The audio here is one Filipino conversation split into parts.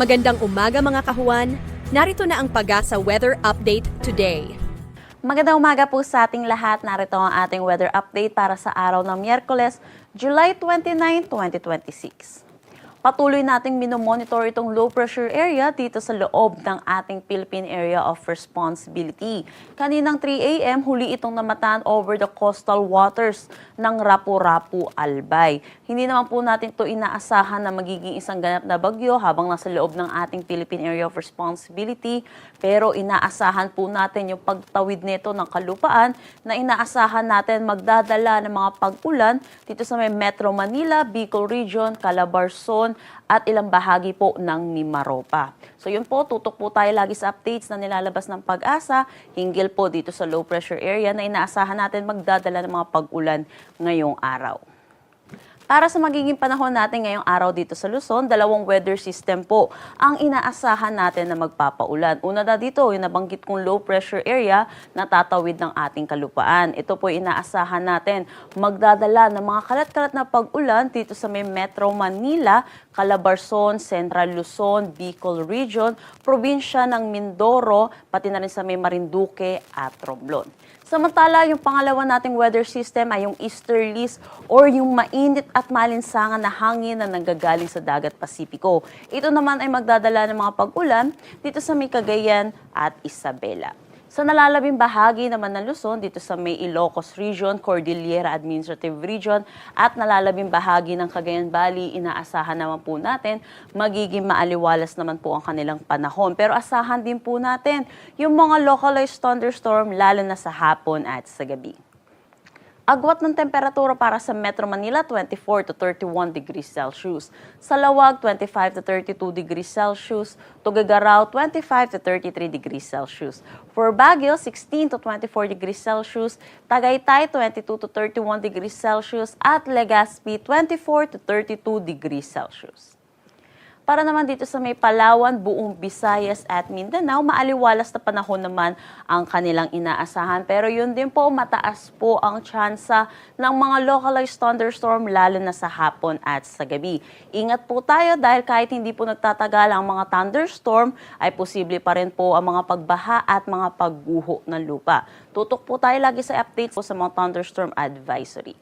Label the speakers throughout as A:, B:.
A: Magandang umaga mga kahuan. Narito na ang Pag-asa Weather Update today.
B: Magandang umaga po sa ating lahat. Narito ang ating weather update para sa araw ng Miyerkules, July 29, 2026. Patuloy nating minomonitor itong low pressure area dito sa loob ng ating Philippine Area of Responsibility. Kaninang 3 a.m. huli itong namataan over the coastal waters ng Rapu-Rapu, Albay. Hindi naman po natin ito inaasahan na magiging isang ganap na bagyo habang nasa loob ng ating Philippine Area of Responsibility, pero inaasahan po natin yung pagtawid nito ng kalupaan na inaasahan natin magdadala ng mga pag-ulan dito sa may Metro Manila, Bicol Region, Calabarzon, at ilang bahagi po ng Mimaropa. So yun po, tutok po tayo lagi sa updates na nilalabas ng Pag-asa hinggil po dito sa low pressure area na inaasahan natin magdadala ng mga pag-ulan ngayong araw. Para sa magiging panahon natin ngayong araw dito sa Luzon, dalawang weather system po ang inaasahan natin na magpapaulan. Una na dito, yung nabanggit kong low pressure area na tatawid ng ating kalupaan. Ito po inaasahan natin magdadala ng mga kalat-kalat na pag-ulan dito sa may Metro Manila, Calabarzon, Central Luzon, Bicol Region, probinsya ng Mindoro, pati na rin sa may Marinduque at Romblon. Samantala, yung pangalawa nating weather system ay yung easterlies or yung mainit at malinsangan na hangin na nanggagaling sa dagat Pasipiko. Ito naman ay magdadala ng mga pag-ulan dito sa may Cagayan at Isabela. Sa nalalabing bahagi naman ng Luzon, dito sa may Ilocos Region, Cordillera Administrative Region, at nalalabing bahagi ng Cagayan Valley, inaasahan naman po natin, magiging maaliwalas naman po ang kanilang panahon. Pero asahan din po natin yung mga localized thunderstorm, lalo na sa hapon at sa gabi. Agwat ng temperatura para sa Metro Manila, 24 to 31 degrees Celsius. Sa Lawag, 25 to 32 degrees Celsius. Tuguegarao, 25 to 33 degrees Celsius. For Baguio, 16 to 24 degrees Celsius. Tagaytay, 22 to 31 degrees Celsius. At Legazpi, 24 to 32 degrees Celsius. Para naman dito sa may Palawan, buong Visayas at Mindanao, maaliwalas na panahon naman ang kanilang inaasahan. Pero yun din po, mataas po ang tsansa ng mga localized thunderstorm lalo na sa hapon at sa gabi. Ingat po tayo dahil kahit hindi po nagtatagal ang mga thunderstorm, ay posible pa rin po ang mga pagbaha at mga pagguho ng lupa. Tutok po tayo lagi sa updates po sa mga thunderstorm advisory.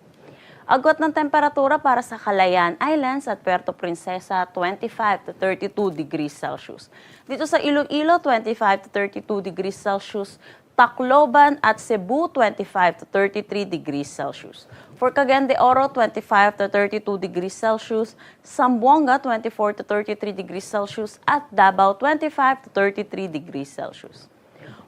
B: Agwat ng temperatura para sa Calayan Islands at Puerto Princesa, 25 to 32 degrees Celsius. Dito sa Iloilo, 25 to 32 degrees Celsius. Tacloban at Cebu, 25 to 33 degrees Celsius. For Cagayan de Oro, 25 to 32 degrees Celsius. Zamboanga, 24 to 33 degrees Celsius. At Davao, 25 to 33 degrees Celsius.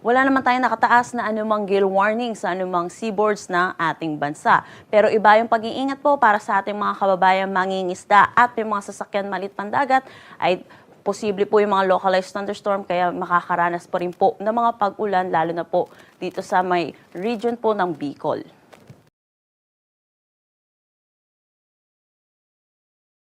B: Wala naman tayong nakataas na anumang gale warning sa anumang seaboards ng ating bansa. Pero iba yung pag-iingat po para sa ating mga kababayang mangingisda at may mga sasakyan maliit pandagat ay posible po yung mga localized thunderstorm kaya makakaranas pa rin po ng mga pag-ulan lalo na po dito sa may region po ng Bicol.